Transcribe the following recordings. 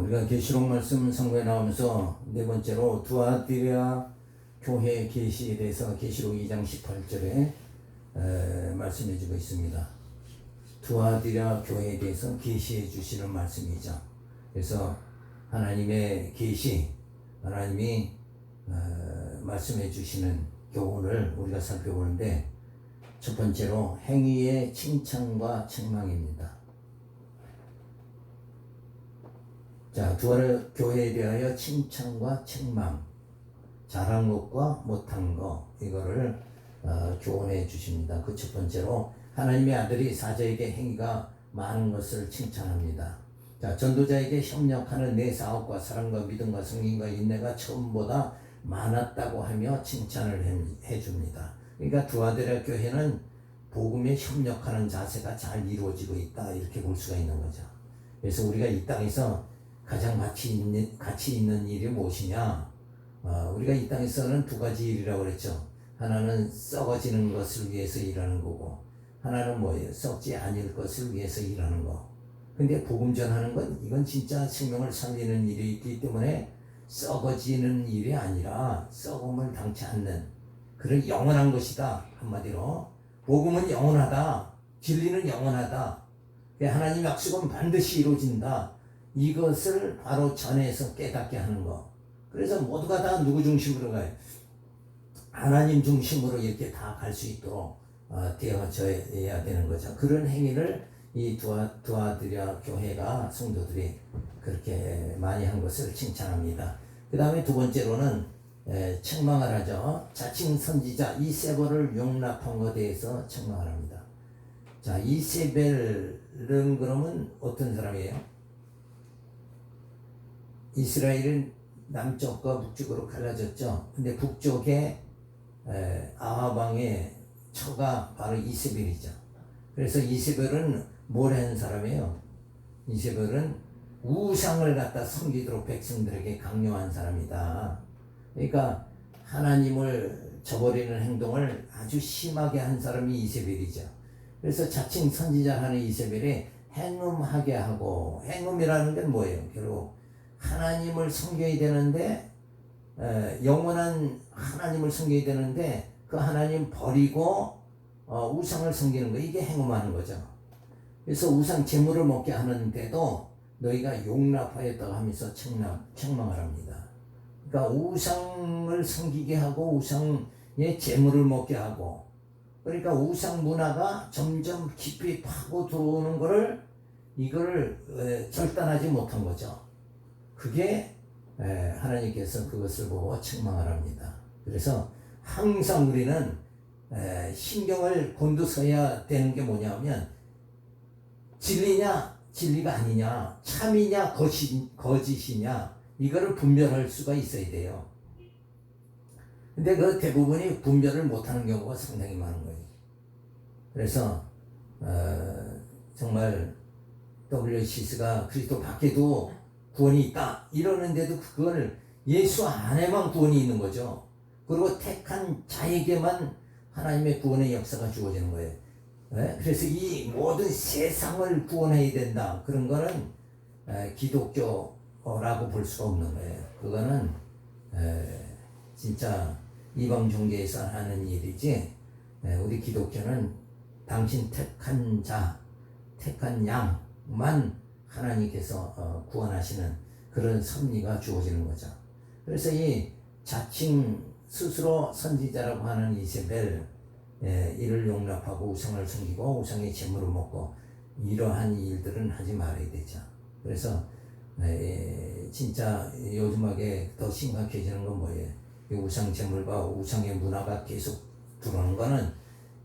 우리가 계시록 말씀 성경에 나오면서 네 번째로 두아디라 교회 계시에 대해서 계시록 2장 18절에 말씀해 주고 있습니다. 두아디라 교회에 대해서 계시해 주시는 말씀이죠. 그래서 하나님의 계시, 하나님이 말씀해 주시는 교훈을 우리가 살펴보는데, 첫 번째로 행위의 칭찬과 책망입니다. 자, 두아디라 교회에 대하여 칭찬과 책망, 잘한 것과 못한 것, 이거를 교훈해 주십니다. 그 첫 번째로 하나님의 아들이 사자에게 행위가 많은 것을 칭찬합니다. 자, 전도자에게 협력하는 내 사업과 사랑과 믿음과 성김과 인내가 처음보다 많았다고 하며 칭찬을 해줍니다. 그러니까 두아디라 교회는 복음에 협력하는 자세가 잘 이루어지고 있다, 이렇게 볼 수가 있는 거죠. 그래서 우리가 이 땅에서 가장 가치 있는 일이 무엇이냐? 우리가 이 땅에서는 두 가지 일이라고 그랬죠. 하나는 썩어지는 것을 위해서 일하는 거고, 하나는 뭐예요? 썩지 않을 것을 위해서 일하는 거. 근데 복음 전하는 건 이건 진짜 생명을 살리는 일이 있기 때문에 썩어지는 일이 아니라 썩음을 당치 않는 그런 영원한 것이다. 한마디로 복음은 영원하다. 진리는 영원하다. 하나님 약속은 반드시 이루어진다. 이것을 바로 전해서 깨닫게 하는 거. 그래서 모두가 다 누구 중심으로 가요? 하나님 중심으로 이렇게 다 갈 수 있도록 되어져야 되는 거죠. 그런 행위를 이 두아디라 교회가, 성도들이 그렇게 많이 한 것을 칭찬합니다. 그 다음에 두 번째로는 책망을 하죠. 자칭 선지자 이세벨을 용납한 것에 대해서 책망을 합니다. 자, 이세벨은 그러면 어떤 사람이에요? 이스라엘은 남쪽과 북쪽으로 갈라졌죠. 근데 북쪽에 아합 왕의 처가 바로 이세벨이죠. 그래서 이세벨은 뭘 한 사람이에요? 이세벨은 우상을 갖다 섬기도록 백성들에게 강요한 사람이다. 그러니까 하나님을 저버리는 행동을 아주 심하게 한 사람이 이세벨이죠. 그래서 자칭 선지자 하는 이세벨이 행음하게 하고, 행음이라는 건 뭐예요? 결국 하나님을 섬겨야 되는데, 영원한 하나님을 섬겨야 되는데 그 하나님 버리고 우상을 섬기는 거, 이게 행음하는 거죠. 그래서 우상 제물을 먹게 하는데도 너희가 용납하였다고 하면서 책망을 합니다. 그러니까 우상을 섬기게 하고 우상의 제물을 먹게 하고, 그러니까 우상 문화가 점점 깊이 파고 들어오는 거를, 이거를 절단하지 못한 거죠. 그게 하나님께서 그것을 보고 책망을 합니다. 그래서 항상 우리는 신경을 곤두서야 되는 게 뭐냐면, 진리냐 진리가 아니냐, 참이냐 거짓이냐, 이거를 분별할 수가 있어야 돼요. 근데 그 대부분이 분별을 못하는 경우가 상당히 많은 거예요. 그래서 정말 WCS가 그리스도 밖에도 구원이 있다 이러는데도 그걸 예수 안에만 구원이 있는 거죠. 그리고 택한 자에게만 하나님의 구원의 역사가 주어지는 거예요. 그래서 이 모든 세상을 구원해야 된다, 그런 거는 기독교라고 볼 수가 없는 거예요. 그거는 진짜 이방 종교에서 하는 일이지, 우리 기독교는 당신 택한 자, 택한 양만 하나님께서 구원하시는 그런 섭리가 주어지는 거죠. 그래서 이 자칭 스스로 선지자라고 하는 이세벨, 이를 용납하고 우상을 섬기고 우상의 제물을 먹고, 이러한 일들은 하지 말아야 되죠. 그래서 진짜 요즘하게 더 심각해지는 건 뭐예요? 이 우상 제물과 우상의 문화가 계속 들어오는 거는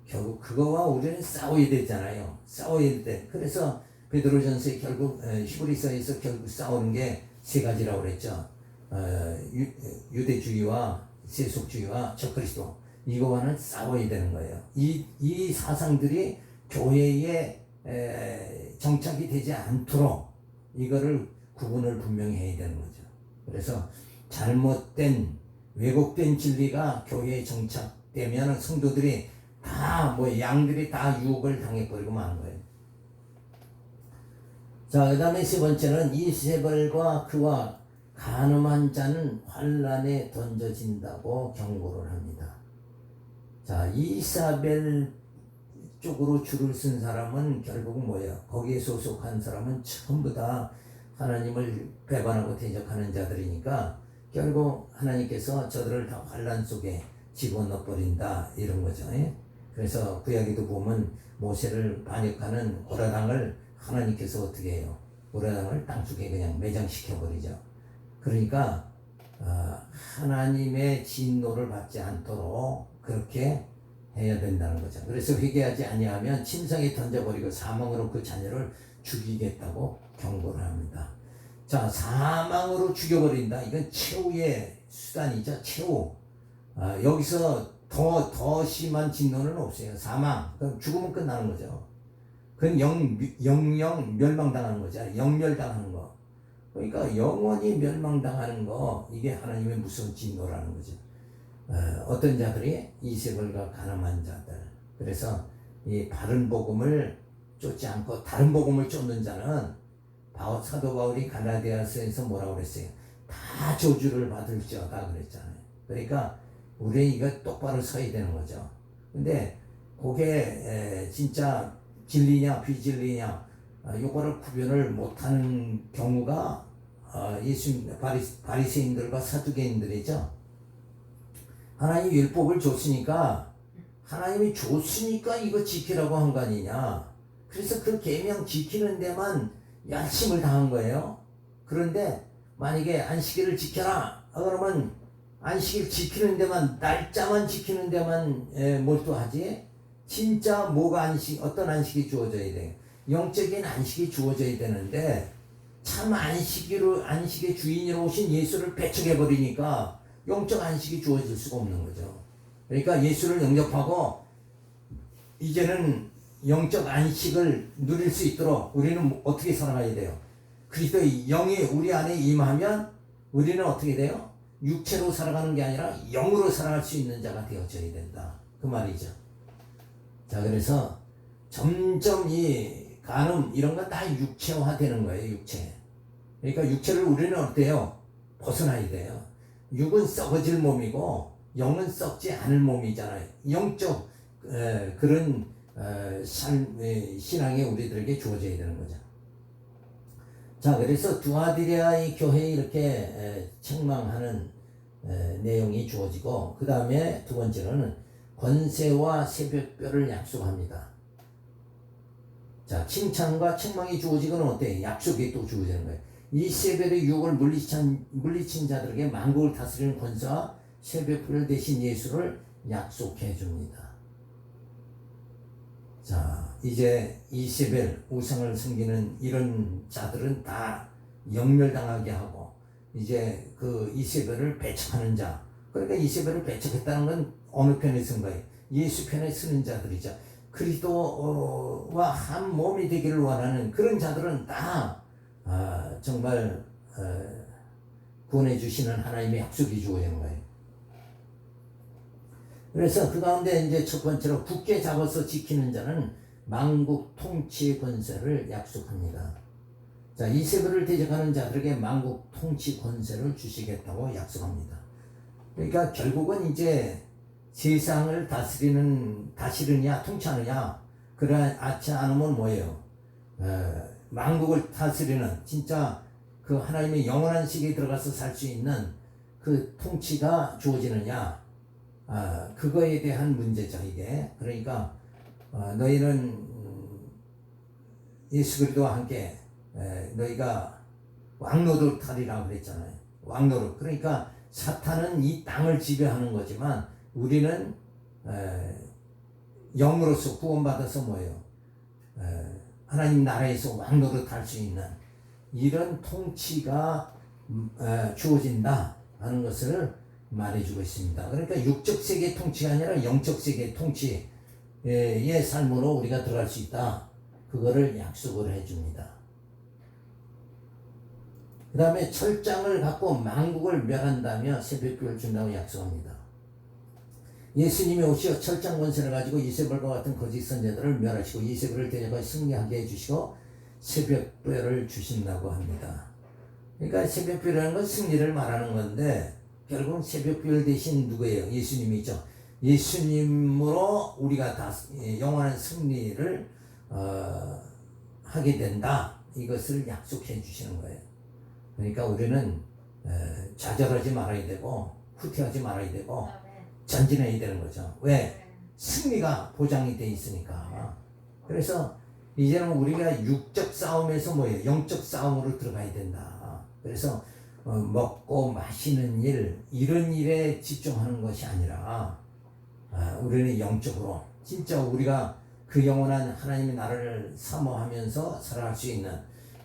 결국 그거와 우리는 싸워야 되잖아요. 싸워야 돼. 그래서 베드로전서에 결국 히브리서에서 결국 싸우는 게 세 가지라고 그랬죠. 유대주의와 세속주의와 적그리스도, 이거와는 싸워야 되는 거예요. 이 사상들이 교회에 정착이 되지 않도록 이거를 구분을 분명히 해야 되는 거죠. 그래서 잘못된 왜곡된 진리가 교회에 정착되면 성도들이 다 양들이 다 유혹을 당해버리고 마는 거예요. 자, 그 다음에 세 번째는 이세벨과 그와 간음한 자는 환란에 던져진다고 경고를 합니다. 자, 이사벨 쪽으로 줄을 쓴 사람은 결국 뭐예요? 거기에 소속한 사람은 전부 다 하나님을 배반하고 대적하는 자들이니까 결국 하나님께서 저들을 다 환란 속에 집어넣어 버린다 이런 거죠. 그래서 구약에도 보면 모세를 반역하는 고라당을 하나님께서 어떻게 해요? 고라당을 땅속에 그냥 매장시켜 버리죠. 그러니까 하나님의 진노를 받지 않도록 그렇게 해야 된다는 거죠. 그래서 회개하지 아니하면 침상에 던져버리고 사망으로 그 자녀를 죽이겠다고 경고를 합니다. 자, 사망으로 죽여버린다. 이건 최후의 수단이죠. 최후. 여기서 더 심한 진노는 없어요. 사망. 그럼 죽으면 끝나는 거죠. 그건 영영 멸망당하는 거죠. 영멸당하는 거. 그러니까 영원히 멸망당하는 거, 이게 하나님의 무서운 진노라는 거죠. 어떤 자들이 이세벨과 가늠한 자들. 그래서 이 바른 복음을 쫓지 않고 다른 복음을 쫓는 자는 사도 바울이 갈라디아서에서 뭐라고 그랬어요? 다 저주를 받을지어다 그랬잖아요. 그러니까 우리 이거 똑바로 서야 되는 거죠. 근데 그게 진짜 진리냐 비진리냐 요거를 구별을 못하는 경우가 바리새인들과 사두개인들이죠. 하나님 율법을 줬으니까 하나님이 줬으니까 이거 지키라고 한 거 아니냐. 그래서 그 계명 지키는 데만 열심을 당한 거예요. 그런데 만약에 안식일을 지켜라 그러면 안식일 지키는 데만, 날짜만 지키는 데만 몰두하지, 진짜 뭐가 어떤 안식이 주어져야 돼요. 영적인 안식이 주어져야 되는데 참 안식의 주인으로 오신 예수를 배척해버리니까 영적 안식이 주어질 수가 없는 거죠. 그러니까 예수를 영접하고 이제는 영적 안식을 누릴 수 있도록 우리는 어떻게 살아가야 돼요? 그리스도의 영이 우리 안에 임하면 우리는 어떻게 돼요? 육체로 살아가는 게 아니라 영으로 살아갈 수 있는 자가 되어져야 된다. 그 말이죠. 자, 그래서 점점 이 간음 이런 건 다 육체화 되는 거예요. 육체. 그러니까 육체를 우리는 어때요? 벗어나야 돼요. 육은 썩어질 몸이고 영은 썩지 않을 몸이잖아요. 영적 그런 신앙이 우리들에게 주어져야 되는 거죠. 자, 그래서 두아디라의 교회에 이렇게 책망하는 내용이 주어지고, 그 다음에 두 번째로는 권세와 새벽별을 약속합니다. 자, 칭찬과 책망이 주어지고는 어때요? 약속이 또 주어지는 거예요. 이세벨의 유혹을 물리친 자들에게 만국을 다스리는 권세와 새벽별 대신 예수를 약속해 줍니다. 자, 이제 이세벨, 우상을 섬기는 이런 자들은 다 영멸당하게 하고, 이제 그 이세벨을 배척하는 자, 그러니까 이세벨을 배척했다는 건 어느 편에 쓴 거예요? 예수 편에 쓰는 자들이죠. 그리스도와 한 몸이 되기를 원하는 그런 자들은 다 정말 구원해 주시는 하나님의 약속이 주어지는 거예요. 그래서 그 가운데 이제 첫 번째로 굳게 잡아서 지키는 자는 만국 통치의 권세를 약속합니다. 자, 이세벨을 대적하는 자들에게 만국 통치 권세를 주시겠다고 약속합니다. 그러니까 결국은 이제 세상을 다스리느냐 통치하느냐, 그러지 않으면 뭐예요? 만국을 다스리는 진짜 그 하나님의 영원한 세계에 들어가서 살 수 있는 그 통치가 주어지느냐, 그거에 대한 문제죠 이게. 그러니까 너희는 예수 그리스도와 함께 너희가 왕노릇 하리라고 그랬잖아요. 왕노릇. 그러니까 사탄은 이 땅을 지배하는 거지만 우리는 영으로서 구원받아서 뭐예요? 하나님 나라에서 왕노릇 할 수 있는 이런 통치가 주어진다 하는 것을 말해주고 있습니다. 그러니까 육적 세계 통치가 아니라 영적 세계 통치의 삶으로 우리가 들어갈 수 있다. 그거를 약속을 해줍니다. 그 다음에 철장을 갖고 만국을 멸한다며 새벽교를 준다고 약속합니다. 예수님이 오시어 철장 권세를 가지고 이세벨과 같은 거짓 선자들을 멸하시고 이세벨을 대적하여 승리하게 해주시고 새벽별을 주신다고 합니다. 그러니까 새벽별이라는 건 승리를 말하는 건데 결국 새벽별 대신 누구예요? 예수님이죠. 예수님으로 우리가 다 영원한 승리를 하게 된다. 이것을 약속해 주시는 거예요. 그러니까 우리는 좌절하지 말아야 되고 후퇴하지 말아야 되고 전진해야 되는 거죠. 왜? 승리가 보장이 돼 있으니까. 그래서 이제는 우리가 육적 싸움에서 뭐예요? 영적 싸움으로 들어가야 된다. 그래서 먹고 마시는 일, 이런 일에 집중하는 것이 아니라 우리는 영적으로 진짜 우리가 그 영원한 하나님의 나라를 사모하면서 살아갈 수 있는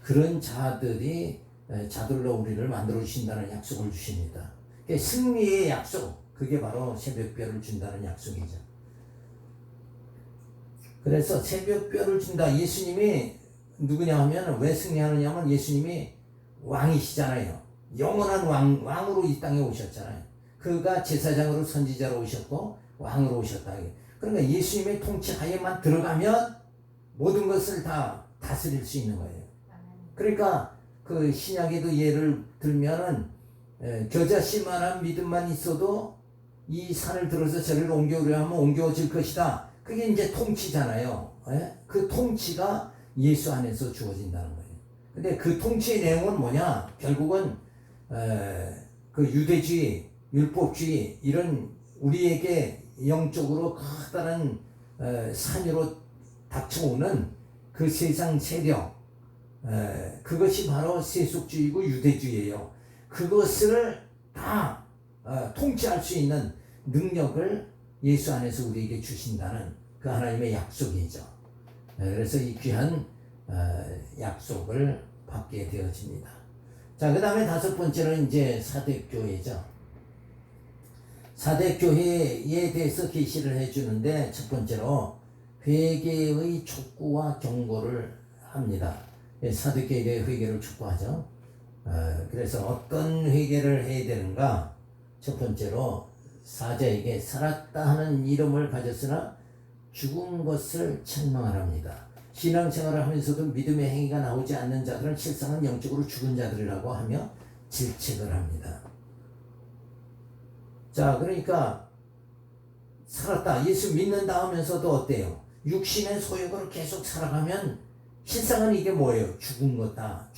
그런 자들로 우리를 만들어 주신다는 약속을 주십니다. 승리의 약속, 그게 바로 새벽별을 준다는 약속이죠. 그래서 새벽별을 준다. 예수님이 누구냐 하면 왜 승리하느냐 하면 예수님이 왕이시잖아요. 영원한 왕으로 이 땅에 오셨잖아요. 그가 제사장으로 선지자로 오셨고 왕으로 오셨다. 그러니까 예수님의 통치하에만 들어가면 모든 것을 다 다스릴 수 있는 거예요. 그러니까 그 신약에도 예를 들면은 겨자씨만한 믿음만 있어도 이 산을 들어서 저리로 옮겨오려 하면 옮겨질 것이다. 그게 이제 통치잖아요. 그 통치가 예수 안에서 주어진다는 거예요. 근데 그 통치의 내용은 뭐냐? 결국은 그 유대주의, 율법주의 이런 우리에게 영적으로 커다란 산으로 닥쳐오는 그 세상 세력, 그것이 바로 세속주의고 유대주의예요. 그것을 다 통치할 수 있는 능력을 예수 안에서 우리에게 주신다는 그 하나님의 약속이죠. 그래서 이 귀한 약속을 받게 되어집니다. 자, 그 다음에 다섯 번째는 이제 사대교회죠. 사대교회에 대해서 계시를 해주는데 첫 번째로 회개의 촉구와 경고를 합니다. 사대교회의 회개를 촉구하죠. 그래서 어떤 회개를 해야 되는가? 첫 번째로 사자에게 살았다 하는 이름을 가졌으나 죽은 것을 책망하랍니다. 신앙생활을 하면서도 믿음의 행위가 나오지 않는 자들은 실상은 영적으로 죽은 자들이라고 하며 질책을 합니다. 자, 그러니까 살았다, 예수 믿는다 하면서도 어때요? 육신의 소욕으로 계속 살아가면 실상은 이게 뭐예요? 죽은 거다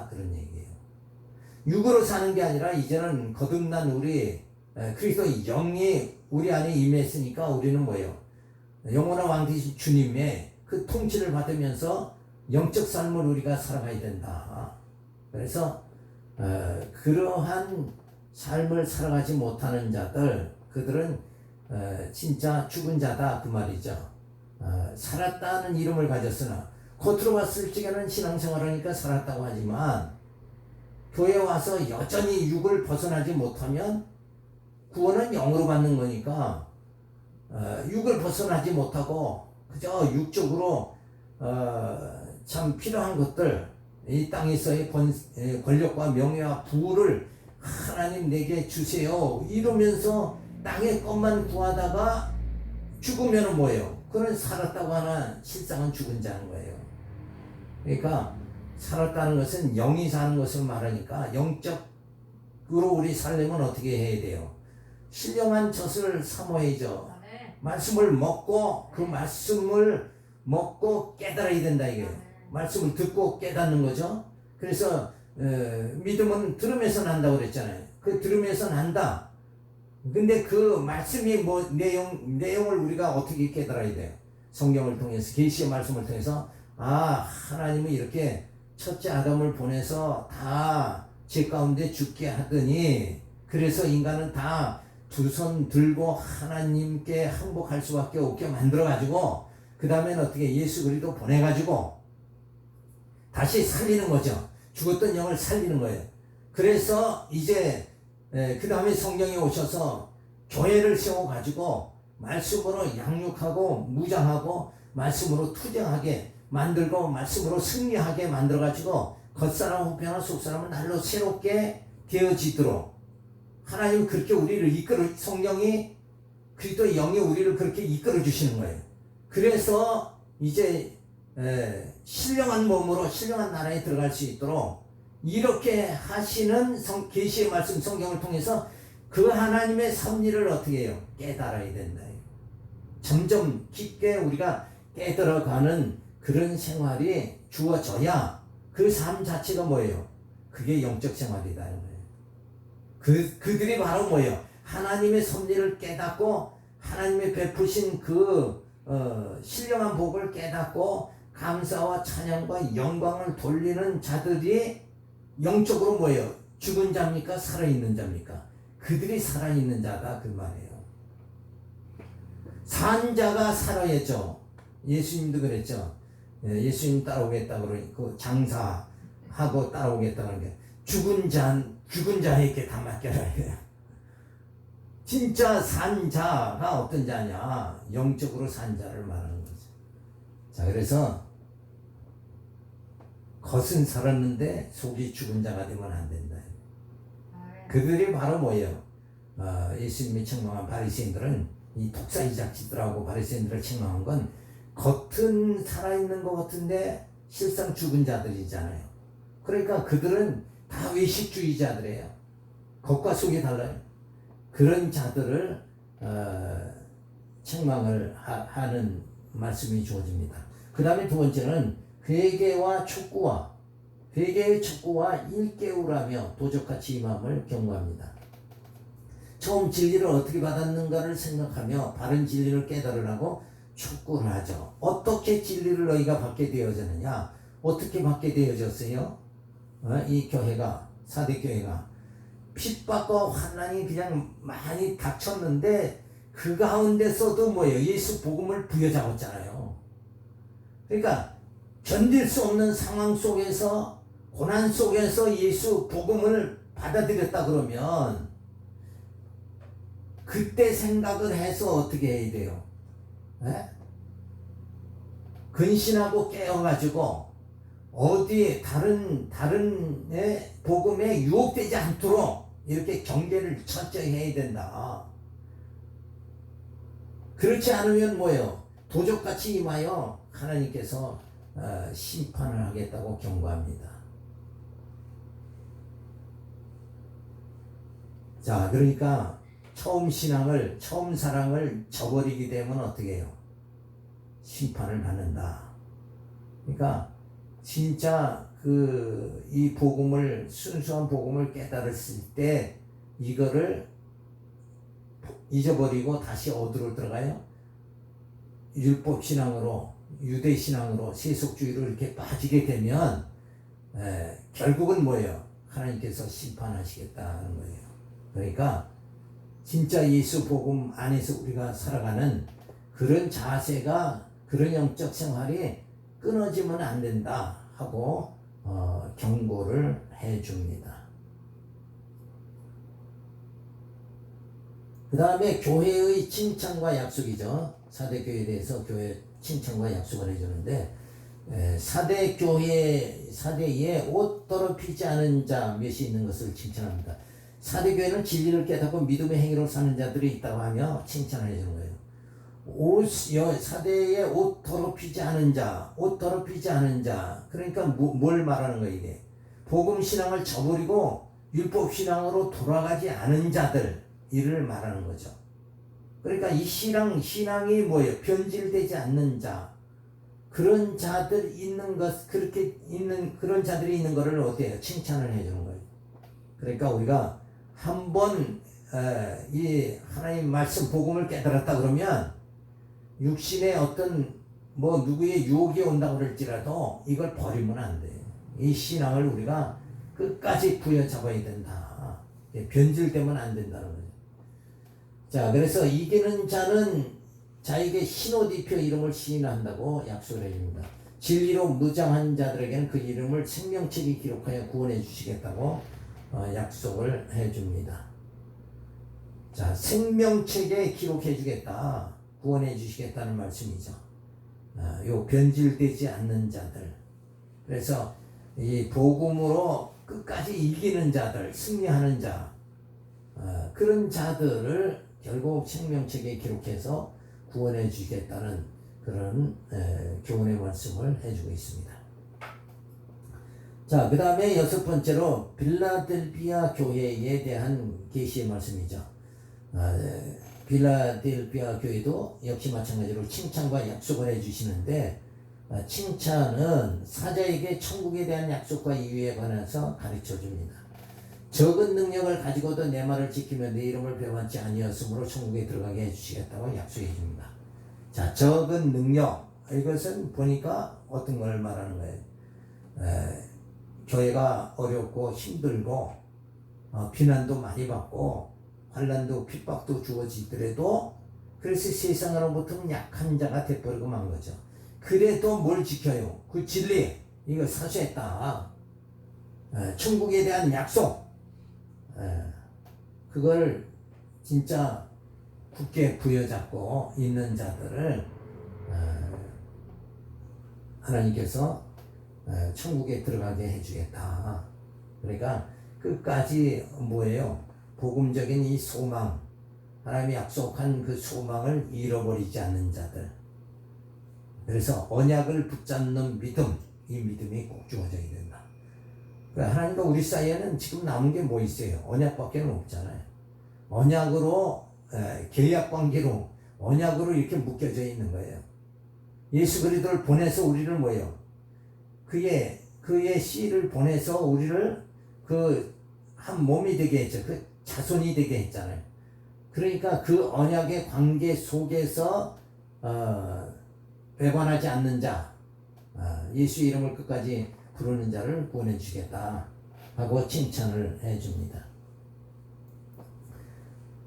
그런 얘기예요. 육으로 사는 게 아니라 이제는 거듭난 우리 그리스도의 영이 우리 안에 임했으니까 우리는 뭐예요? 영원한 왕 되신 주님의 그 통치를 받으면서 영적 삶을 우리가 살아가야 된다. 그래서 그러한 삶을 살아가지 못하는 자들, 그들은 진짜 죽은 자다 그 말이죠. 살았다는 이름을 가졌으나 겉으로 봤을 적에는 신앙생활을 하니까 살았다고 하지만 교회에 와서 여전히 육을 벗어나지 못하면 구원은 영으로 받는 거니까 육을 벗어나지 못하고 그저 육적으로 참 필요한 것들, 이 땅에서의 권력과 명예와 부를 하나님 내게 주세요 이러면서 땅의 것만 구하다가 죽으면 뭐예요? 그는 살았다고 하나 실상은 죽은 자인 거예요. 그러니까 살았다는 것은 영이 사는 것을 말하니까 영적으로 우리 살려면 어떻게 해야 돼요? 신령한 젖을 사모해야죠. 말씀을 먹고 그 말씀을 먹고 깨달아야 된다 이게. 말씀을 듣고 깨닫는 거죠. 그래서 믿음은 들음에서 난다고 그랬잖아요. 그 들음에서 난다. 근데 그 말씀이 뭐 내용을 우리가 어떻게 깨달아야 돼요? 성경을 통해서, 계시의 말씀을 통해서 하나님은 이렇게 첫째 아담을 보내서 다 죄 가운데 죽게 하더니 그래서 인간은 다 두 손 들고 하나님께 항복할 수밖에 없게 만들어가지고 그 다음에는 어떻게 예수 그리스도 보내가지고 다시 살리는 거죠. 죽었던 영을 살리는 거예요. 그래서 이제 그 다음에 성령이 오셔서 교회를 세워가지고 말씀으로 양육하고 무장하고 말씀으로 투쟁하게 만들고 말씀으로 승리하게 만들어가지고 겉사람 후패나 속사람은 날로 새롭게 되어지도록 하나님은 그렇게 우리를 성령이 그리스도의 영이 우리를 그렇게 이끌어 주시는 거예요. 그래서 이제 신령한 몸으로 신령한 나라에 들어갈 수 있도록 이렇게 하시는 계시의 말씀 성경을 통해서 그 하나님의 섭리를 어떻게 해요? 깨달아야 된다. 점점 깊게 우리가 깨달아가는 그런 생활이 주어져야 그 삶 자체가 뭐예요? 그게 영적 생활이다는 거예요. 그들이 바로 뭐예요? 하나님의 섭리를 깨닫고 하나님의 베푸신 신령한 복을 깨닫고 감사와 찬양과 영광을 돌리는 자들이 영적으로 뭐예요? 죽은 자입니까? 살아있는 자입니까? 그들이 살아있는 자다 그 말이에요. 산 자가 살아야죠. 예수님도 그랬죠. 예수님 따라오겠다 그러니까 장사하고 따라오겠다 그러니까 죽은 자에게 다 맡겨라 해요. 진짜 산 자가 어떤 자냐? 영적으로 산 자를 말하는 거죠. 자, 그래서 겉은 살았는데 속이 죽은 자가 되면 안 된다. 그들이 바로 뭐예요? 예수님이 책망한 바리새인들은 이 독사이작지들하고 바리새인들을 책망한 건 겉은 살아있는 것 같은데 실상 죽은 자들이잖아요. 그러니까 그들은 다 외식주의자들이에요. 겉과 속이 달라요. 그런 자들을 책망을 하는 말씀이 주어집니다. 그 다음에 두 번째는 회개의 촉구와 일깨우라며 도적같이 임함을 경고합니다. 처음 진리를 어떻게 받았는가를 생각하며 바른 진리를 깨달으라고 촉구를 하죠. 어떻게 진리를 너희가 받게 되어졌느냐? 어떻게 받게 되어졌어요? 이 교회가, 사대교회가 핍박과 환난이 그냥 많이 닥쳤는데 그 가운데서도 뭐예요? 예수 복음을 부여잡았잖아요. 그러니까 견딜 수 없는 상황 속에서 고난 속에서 예수 복음을 받아들였다 그러면 그때 생각을 해서 어떻게 해야 돼요? 근신하고 깨어가지고 어디 다른 복음에 유혹되지 않도록 이렇게 경계를 철저히 해야 된다. 그렇지 않으면 뭐예요? 도적같이 임하여 하나님께서 심판을 하겠다고 경고합니다. 자, 그러니까 처음 사랑을 저버리게 되면 어떻게 해요? 심판을 받는다. 그러니까 진짜 이 복음을, 순수한 복음을 깨달았을 때 이거를 잊어버리고 다시 어디로 들어가요? 율법 신앙으로, 유대 신앙으로, 세속주의로 이렇게 빠지게 되면 결국은 뭐예요? 하나님께서 심판하시겠다는 거예요. 그러니까 진짜 예수 복음 안에서 우리가 살아가는 그런 자세가, 그런 영적 생활이 끊어지면 안 된다 하고 경고를 해줍니다. 그 다음에 교회의 칭찬과 약속이죠. 사대교회에 대해서 교회 칭찬과 약속을 해주는데 사대에 옷 더럽히지 않은 자 몇이 있는 것을 칭찬합니다. 사대교회는 진리를 깨닫고 믿음의 행위로 사는 자들이 있다고 하며 칭찬을 해주는 거예요. 사대에 옷 더럽히지 않은 자, 그러니까 뭘 말하는 거예요, 이게? 복음 신앙을 저버리고 율법 신앙으로 돌아가지 않은 자들, 이를 말하는 거죠. 그러니까 이 신앙이 뭐예요? 변질되지 않는 자, 그런 자들 그런 자들이 있는 것을 어때요? 칭찬을 해주는 거예요. 그러니까 우리가 한번 이 하나님 말씀 복음을 깨달았다 그러면 육신의 어떤 누구의 유혹이 온다고 그럴지라도 이걸 버리면 안 돼요. 이 신앙을 우리가 끝까지 부여잡아야 된다. 변질되면 안 된다는 거죠. 자, 그래서 이기는 자는 자에게 흰옷 입혀 이름을 시인한다고 약속을 해줍니다. 진리로 무장한 자들에게는 그 이름을 생명책에 기록하여 구원해 주시겠다고 약속을 해줍니다. 자, 생명책에 기록해 주겠다, 구원해 주시겠다는 말씀이죠. 요 변질되지 않는 자들. 그래서 이 복음으로 끝까지 이기는 자들, 승리하는 자, 그런 자들을 결국 생명책에 기록해서 구원해 주시겠다는 그런 교훈의 말씀을 해주고 있습니다. 자, 그 다음에 6번째로 빌라델비아 교회에 대한 계시의 말씀이죠. 빌라델비아 교회도 역시 마찬가지로 칭찬과 약속을 해주시는데, 칭찬은 사자에게 천국에 대한 약속과 이유에 관해서 가르쳐 줍니다. 적은 능력을 가지고도 내 말을 지키며 내 이름을 배반치 아니었으므로 천국에 들어가게 해주시겠다고 약속해 줍니다. 자, 적은 능력, 이것은 보니까 어떤 걸 말하는 거예요. 교회가 어렵고 힘들고 비난도 많이 받고 환난도 핍박도 주어지더라도 그래서 세상으로부터 약한 자가 돼버리고 만 거죠. 그래도 뭘 지켜요? 그 진리, 이거 사수했다. 천국에 대한 약속, 그걸 진짜 굳게 부여잡고 있는 자들을 하나님께서 천국에 들어가게 해주겠다. 그러니까 끝까지 뭐예요? 복음적인 이 소망, 하나님이 약속한 그 소망을 잃어버리지 않는 자들. 그래서 언약을 붙잡는 믿음, 이 믿음이 꼭 주어져야 된다. 하나님과 우리 사이에는 지금 남은 게 뭐 있어요? 언약밖에 없잖아요. 언약으로, 계약 관계로, 언약으로 이렇게 묶여져 있는 거예요. 예수 그리스도를 보내서 우리를 뭐예요? 그의 씨를 보내서 우리를 그 한 몸이 되게 했죠. 그 자손이 되게 했잖아요. 그러니까 그 언약의 관계 속에서 배반하지 않는 자, 예수 이름을 끝까지 부르는 자를 구원해 주겠다 하고 칭찬을 해줍니다.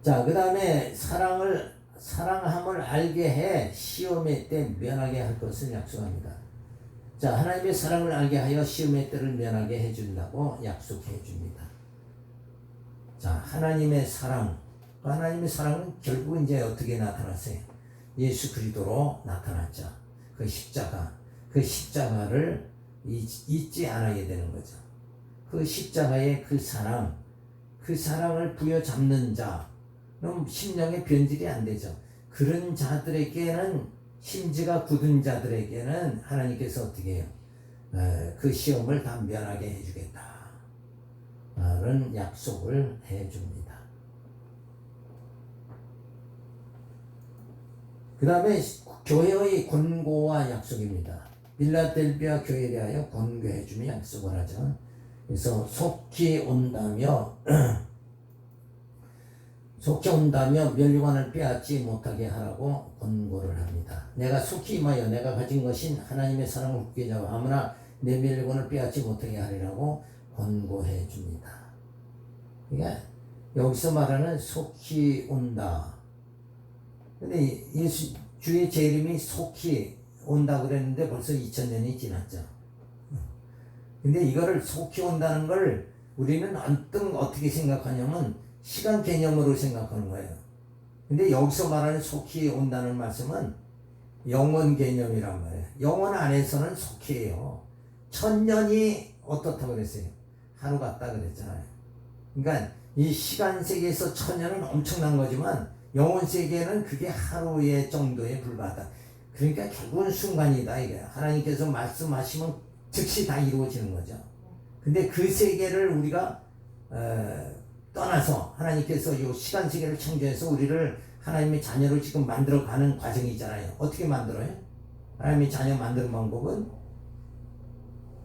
자, 그 다음에 사랑함을 알게 해 시험의 때 면하게 할 것을 약속합니다. 자, 하나님의 사랑을 알게 하여 시험의 때를 면하게 해준다고 약속해 줍니다. 자, 하나님의 사랑은 결국 이제 어떻게 나타났어요? 예수 그리스도로 나타났죠. 그 십자가를 잊지 않게 되는 거죠. 그 십자가의 그 사랑을 부여잡는 자는 심령의 변질이 안 되죠. 그런 자들에게는, 심지가 굳은 자들에게는 하나님께서 어떻게 해요? 그 시험을 다 면하게 해주겠다 라는 약속을 해줍니다. 그 다음에 교회의 권고와 약속입니다. 빌라델비아 교회에 대하여 권고해 주며 약속을 하죠. 그래서 속히 온다며 멸류관을 빼앗지 못하게 하라고 권고를 합니다. 내가 속히 임하여 내가 가진 것인 하나님의 사랑을 굳게 잡아 아무나 내 멸류관을 빼앗지 못하게 하리라고 권고해 줍니다. 그러니까 여기서 말하는 속히 온다. 근데 주의 제 이름이 속히 온다 그랬는데 벌써 2000년이 지났죠. 근데 이거를 속히 온다는 걸 우리는 언뜻 어떻게 생각하냐면 시간 개념으로 생각하는 거예요. 근데 여기서 말하는 속히 온다는 말씀은 영원 개념이란 말이에요. 영원 안에서는 속히예요. 1000년이 어떻다고 그랬어요? 하루 같다 그랬잖아요. 그러니까 이 시간 세계에서 1000년은 엄청난 거지만 영혼 세계는 그게 하루의 정도에 불과하다. 그러니까 결국은 순간이다 이게. 하나님께서 말씀하시면 즉시 다 이루어지는 거죠. 근데 그 세계를 우리가 떠나서 하나님께서 이 시간 세계를 창조해서 우리를 하나님의 자녀로 지금 만들어가는 과정이잖아요. 어떻게 만들어요? 하나님의 자녀 만드는 방법은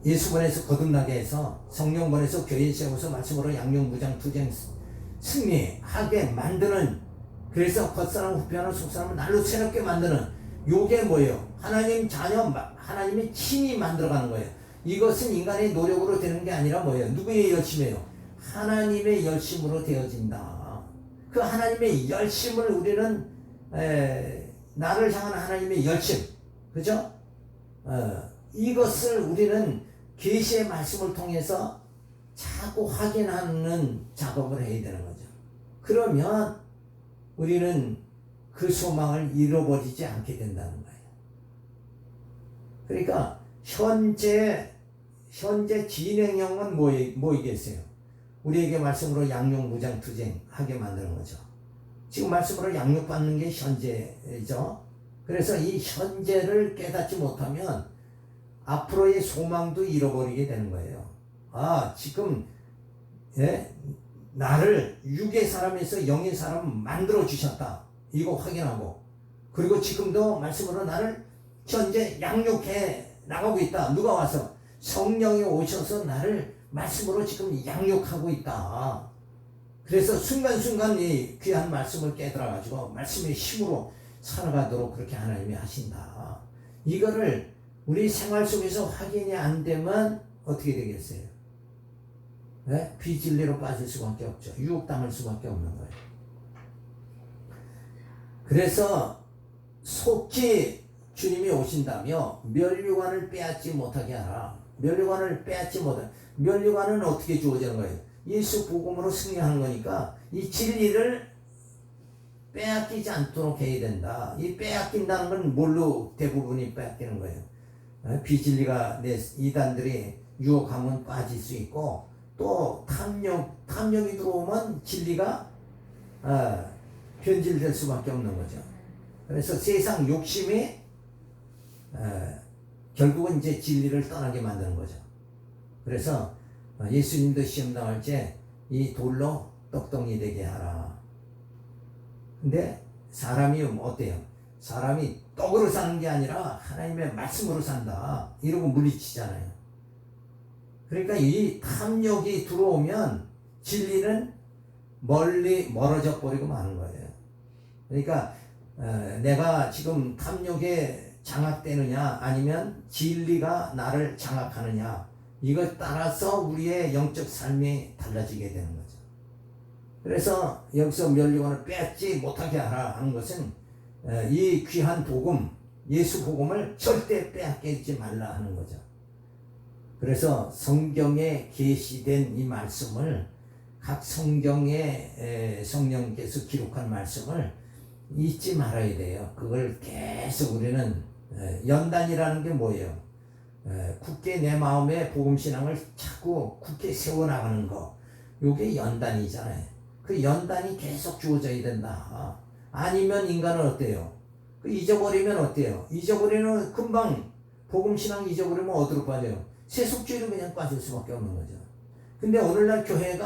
예수 보내서 거듭나게 해서 성령 보내서 교회에 세워서 말씀으로 양육무장 투쟁 승리하게 만드는, 그래서 겉사람 후패하는 속사람을 날로 새롭게 만드는, 요게 뭐예요? 하나님 자녀, 하나님의 친히 만들어가는 거예요. 이것은 인간의 노력으로 되는 게 아니라 뭐예요? 누구의 열심이에요? 하나님의 열심으로 되어진다. 그 하나님의 열심을 우리는 나를 향한 하나님의 열심, 그죠? 이것을 우리는 계시의 말씀을 통해서 자꾸 확인하는 작업을 해야 되는 거죠. 그러면 우리는 그 소망을 잃어버리지 않게 된다는 거예요. 그러니까 현재 진행형은 뭐이겠어요? 우리에게 말씀으로 양육무장 투쟁하게 만드는 거죠. 지금 말씀으로 양육받는 게 현재죠. 그래서 이 현재를 깨닫지 못하면 앞으로의 소망도 잃어버리게 되는 거예요. 아, 지금 나를 육의 사람에서 영의 사람 만들어 주셨다. 이거 확인하고, 그리고 지금도 말씀으로 나를 현재 양육해 나가고 있다. 누가 와서? 성령이 오셔서 나를 말씀으로 지금 양육하고 있다. 그래서 순간순간 이 귀한 말씀을 깨달아가지고 말씀의 힘으로 살아가도록 그렇게 하나님이 하신다. 이거를 우리 생활 속에서 확인이 안 되면 어떻게 되겠어요? 네? 비진리로 빠질 수밖에 없죠. 유혹당할 수밖에 없는 거예요. 그래서 속히 주님이 오신다며 면류관을 빼앗지 못하게 하라. 면류관을 빼앗지 못하게. 면류관은 어떻게 주어지는 거예요? 예수 복음으로 승리하는 거니까 이 진리를 빼앗기지 않도록 해야 된다. 이 빼앗긴다는 건 뭘로 대부분이 빼앗기는 거예요? 비진리가 이단들이 유혹하면 빠질 수 있고, 또 탐욕이 들어오면 진리가 변질될 수밖에 없는 거죠. 그래서 세상 욕심이 결국은 이제 진리를 떠나게 만드는 거죠. 그래서 예수님도 시험 당할 때 이 돌로 떡덩이 되게 하라. 근데 사람이 어때요? 사람이 떡으로 사는 게 아니라 하나님의 말씀으로 산다. 이러고 물리치잖아요. 그러니까 이 탐욕이 들어오면 진리는 멀어져 버리고 마는 거예요. 그러니까 내가 지금 탐욕에 장악되느냐 아니면 진리가 나를 장악하느냐, 이걸 따라서 우리의 영적 삶이 달라지게 되는 거죠. 그래서 여기서 면류관을 빼앗지 못하게 하라 하는 것은 이 귀한 복음, 예수 복음을 절대 빼앗기지 말라 하는 거죠. 그래서 성경에 계시된 이 말씀을, 각 성경에 성령께서 기록한 말씀을 잊지 말아야 돼요. 그걸 계속 우리는 연단이라는 게 뭐예요? 굳게 내 마음에 복음신앙을 자꾸 굳게 세워나가는 거, 요게 연단이잖아요. 그 연단이 계속 주어져야 된다. 아니면 인간은 어때요? 잊어버리면 어때요? 잊어버리면 금방 복음신앙 잊어버리면 어디로 빠져요? 세속주의로 그냥 빠질 수밖에 없는 거죠. 근데 오늘날 교회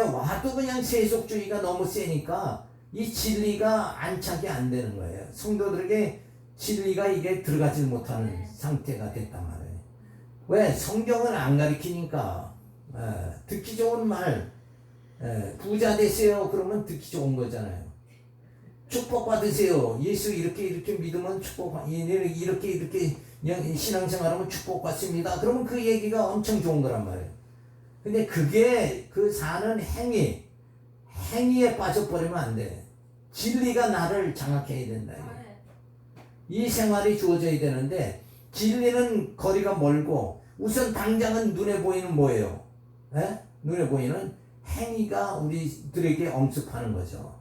와도 그냥 세속주의가 너무 세니까 이 진리가 안착이 안 되는 거예요. 성도들에게 진리가 이게 들어가지 못하는 상태가 됐단 말이에요. 왜? 성경은 안 가르치니까. 듣기 좋은 말, 부자 되세요 그러면 듣기 좋은 거잖아요. 축복 받으세요. 예수 이렇게 믿으면 축복, 이렇게 신앙생활하면 축복 받습니다. 그러면 그 얘기가 엄청 좋은 거란 말이에요. 근데 그게 그 사는 행위에 빠져버리면 안 돼. 진리가 나를 장악해야 된다. 이 생활이 주어져야 되는데, 진리는 거리가 멀고 우선 당장은 눈에 보이는 뭐예요? 눈에 보이는 행위가 우리들에게 엄습하는 거죠.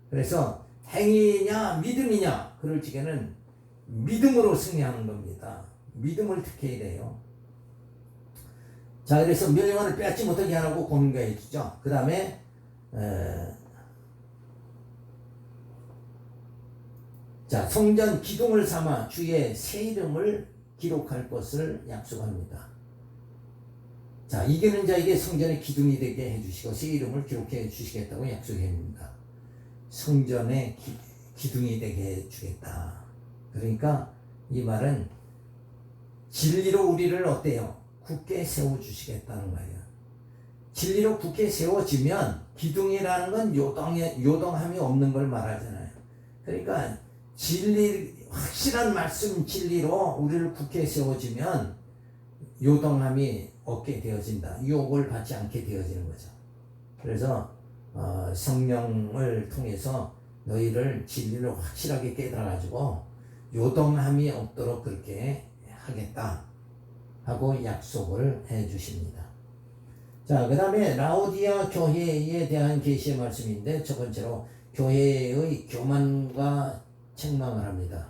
그래서 행위냐 믿음이냐, 그럴 적에는 믿음으로 승리하는 겁니다. 믿음을 택해야 돼요. 자, 그래서 면류관을 빼앗지 못하게 하라고 공개해 주죠. 그 다음에 자, 성전 기둥을 삼아 주의 새 이름을 기록할 것을 약속합니다. 자, 이기는 자에게 성전의 기둥이 되게 해주시고 새 이름을 기록해 주시겠다고 약속합니다. 성전의 기둥이 되게 해주겠다. 그러니까 이 말은 진리로 우리를 어때요? 굳게 세워주시겠다는 거예요. 진리로 굳게 세워지면, 기둥이라는 건 요동함이 없는 걸 말하잖아요. 그러니까 확실한 말씀 진리로 우리를 굳게 세워지면 요동함이 없게 되어진다. 유혹을 받지 않게 되어지는 거죠. 그래서 성령을 통해서 너희를 진리를 확실하게 깨달아가지고 요동함이 없도록 그렇게 하겠다 하고 약속을 해 주십니다. 자, 그 다음에 라오디아 교회에 대한 계시의 말씀인데, 첫 번째로 교회의 교만과 책망을 합니다.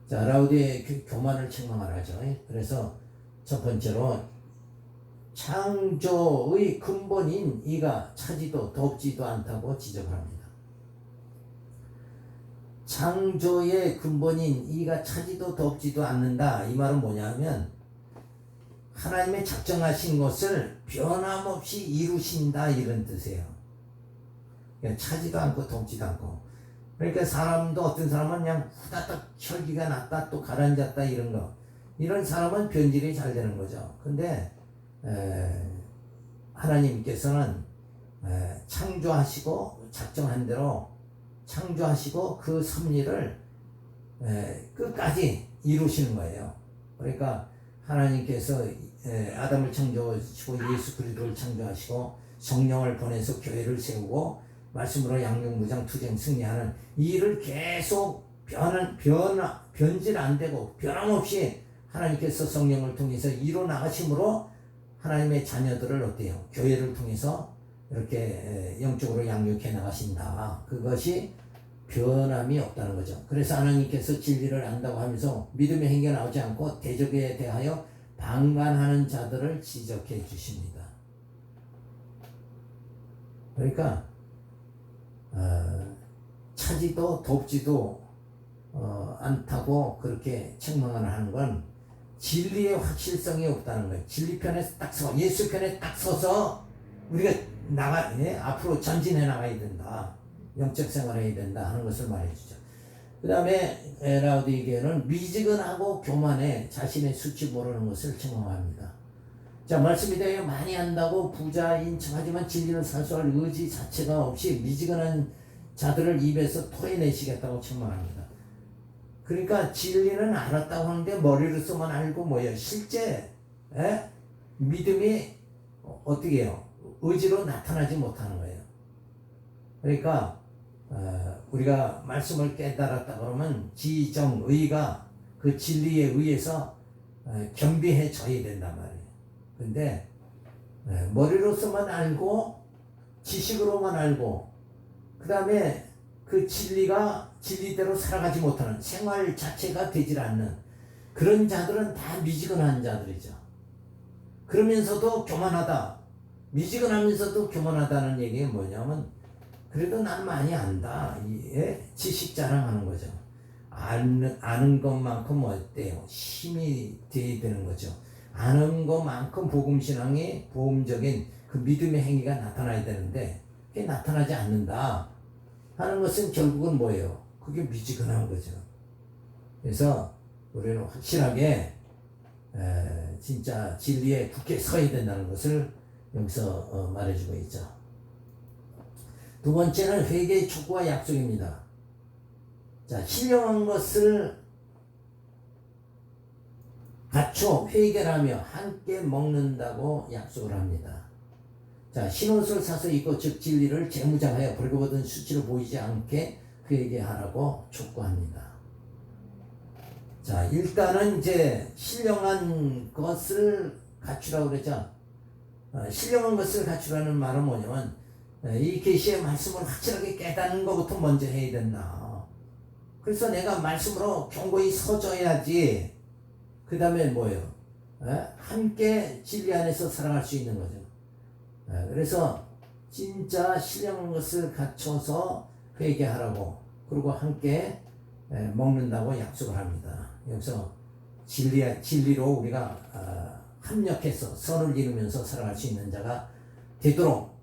자, 라오디아 교만을 책망을 하죠. 그래서 첫 번째로 창조의 근본인 이가 차지도 덥지도 않다고 지적을 합니다. 창조의 근본인 이가 차지도 덥지도 않는다. 이 말은 뭐냐면 하나님의 작정하신 것을 변함없이 이루신다 이런 뜻이에요. 그러니까 차지도 않고 덥지도 않고. 그러니까 사람도 어떤 사람은 그냥 후다닥 혈기가 났다 또 가라앉았다 이런 거. 이런 사람은 변질이 잘 되는 거죠. 근데 하나님께서는 창조하시고 작정한 대로 창조하시고 그 섭리를 끝까지 이루시는 거예요. 그러니까 하나님께서 아담을 창조하시고 예수 그리스도를 창조하시고 성령을 보내서 교회를 세우고 말씀으로 양육무장 투쟁 승리하는 이 일을 계속 변질 안 되고 변함없이 하나님께서 성령을 통해서 이뤄 나가심으로 하나님의 자녀들을 어때요? 교회를 통해서 이렇게 영적으로 양육해 나가신다. 그것이 변함이 없다는 거죠. 그래서 하나님께서 진리를 안다고 하면서 믿음의 행위가 나오지 않고 대적에 대하여 방관하는 자들을 지적해 주십니다. 그러니까 차지도 덥지도 않다고 그렇게 책망을 하는 건 진리의 확실성이 없다는 거예요. 진리 편에 딱 서, 예수 편에 딱 서서 우리가 앞으로 전진해 나가야 된다. 영적 생활을 해야 된다 하는 것을 말해주죠. 그 다음에 라우디게는 미지근하고 교만해 자신의 수치 모르는 것을 책망합니다. 자, 말씀이 되어 많이 한다고 부자인 척하지만 진리를 살수할 의지 자체가 없이 미지근한 자들을 입에서 토해내시겠다고 책망합니다. 그러니까 진리는 알았다고 하는데 머리로서만 알고 뭐예요? 실제 믿음이 어떻게 해요? 의지로 나타나지 못하는 거예요. 그러니까 우리가 말씀을 깨달았다 그러면 지정의가 그 진리에 의해서 겸비해져야 된단 말이에요. 근데 머리로서만 알고 지식으로만 알고 그 다음에 그 진리가 진리대로 살아가지 못하는 생활 자체가 되질 않는 그런 자들은 다 미지근한 자들이죠. 그러면서도 교만하다. 미지근하면서도 교만하다는 얘기가 뭐냐면 그래도 난 많이 안다. 지식 자랑하는 거죠. 아는 것만큼 어때요? 힘이 돼야 되는 거죠. 아는 것만큼 복음신앙의 보험적인 그 믿음의 행위가 나타나야 되는데 그게 나타나지 않는다 하는 것은 결국은 뭐예요? 그게 미지근한 거죠. 그래서 우리는 확실하게 진짜 진리에 굳게 서야 된다는 것을 여기서 말해주고 있죠. 두 번째는 회개의 촉구와 약속입니다. 자, 신령한 것을 갖춰 회개를 하며 함께 먹는다고 약속을 합니다. 자, 흰옷을 사서 입고 즉 진리를 재무장하여 벌거벗은 수치를 보이지 않게 회개하라고 촉구합니다. 자, 일단은 이제 신령한 것을 갖추라고 그러죠. 신령한 것을 갖추라는 말은 뭐냐면 이 계시의 말씀을 확실하게 깨닫는 것부터 먼저 해야 된다. 그래서 내가 말씀으로 견고히 서줘야지. 그 다음에 뭐예요? 함께 진리 안에서 살아갈 수 있는 거죠. 그래서 진짜 신령한 것을 갖춰서 회개하라고 그리고 함께 먹는다고 약속을 합니다. 여기서 진리로 우리가 합력해서 선을 이루면서 살아갈 수 있는 자가 되도록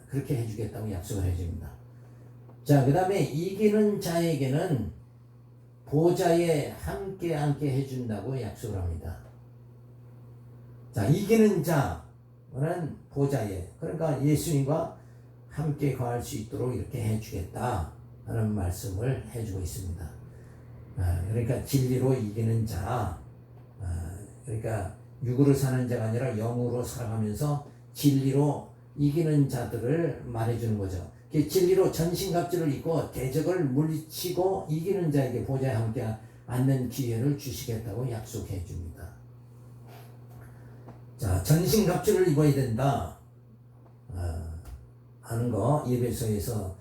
그렇게 해주겠다고 약속을 해줍니다. 자, 그 다음에 이기는 자에게는 보좌에 함께 해준다고 약속을 합니다. 자, 이기는 자는 보좌에, 그러니까 예수님과 함께 거할 수 있도록 이렇게 해주겠다 하는 말씀을 해주고 있습니다. 그러니까 진리로 이기는 자, 그러니까 육으로 사는 자가 아니라 영으로 살아가면서 진리로 이기는 자들을 말해주는 거죠. 진리로 전신갑주를 입고 대적을 물리치고 이기는 자에게 보좌에 함께 앉는 기회를 주시겠다고 약속해 줍니다. 자, 전신갑주를 입어야 된다 하는 거 예배소에서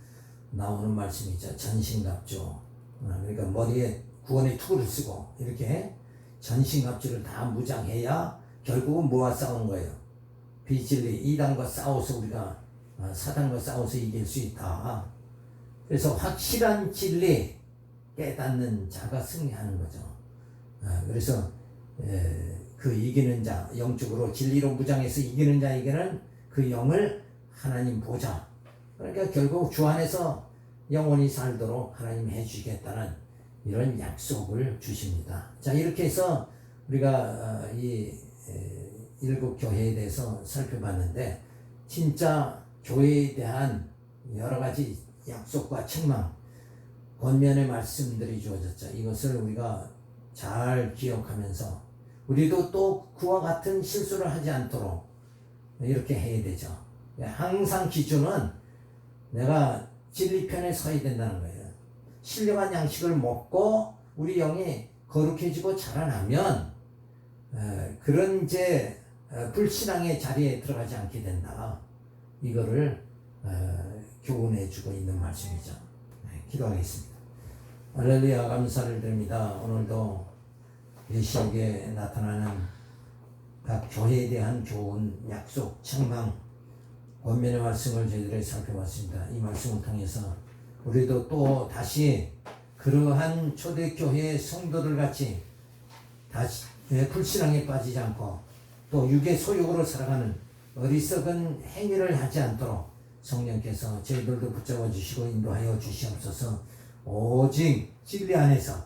나오는 말씀이죠. 전신갑주. 그러니까 머리에 구원의 투구를 쓰고 이렇게 전신갑주를 다 무장해야 결국은 뭐와 싸우는 거예요? 비진리 이단과 싸워서 우리가 사단과 싸워서 이길 수 있다. 그래서 확실한 진리, 깨닫는 자가 승리하는 거죠. 그래서 그 이기는 자, 영적으로 진리로 무장해서 이기는 자에게는 그 영을 하나님 보좌, 그러니까 결국 주 안에서 영원히 살도록 하나님 해주시겠다는 이런 약속을 주십니다. 자, 이렇게 해서 우리가 이 일곱 교회에 대해서 살펴봤는데, 진짜 교회에 대한 여러 가지 약속과 책망, 권면의 말씀들이 주어졌죠. 이것을 우리가 잘 기억하면서 우리도 또 그와 같은 실수를 하지 않도록 이렇게 해야 되죠. 항상 기준은 내가 진리편에 서야 된다는 거예요. 신령한 양식을 먹고 우리 영이 거룩해지고 자라나면 그런 이제 불신앙의 자리에 들어가지 않게 된다. 이거를 교훈해 주고 있는 말씀이죠. 기도하겠습니다. 할렐루야, 감사를 드립니다. 오늘도 계시록에 나타나는 각 교회에 대한 교훈, 약속, 책망, 권면의 말씀을 저희들이 살펴봤습니다. 이 말씀을 통해서 우리도 또 다시 그러한 초대교회의 성도들 같이 다시 불신앙에 빠지지 않고 또 육의 소욕으로 살아가는 어리석은 행위를 하지 않도록 성령께서 저희들도 붙잡아 주시고 인도하여 주시옵소서. 오직 진리 안에서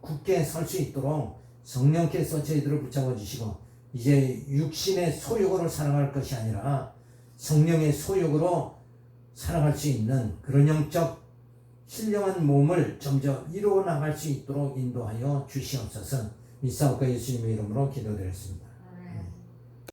굳게 설 수 있도록 성령께서 저희들을 붙잡아 주시고, 이제 육신의 소욕으로 살아갈 것이 아니라 성령의 소욕으로 살아갈 수 있는 그런 영적 신령한 몸을 점점 이루어 나갈 수 있도록 인도하여 주시옵소서. 미사오가 예수님의 이름으로 기도드렸습니다.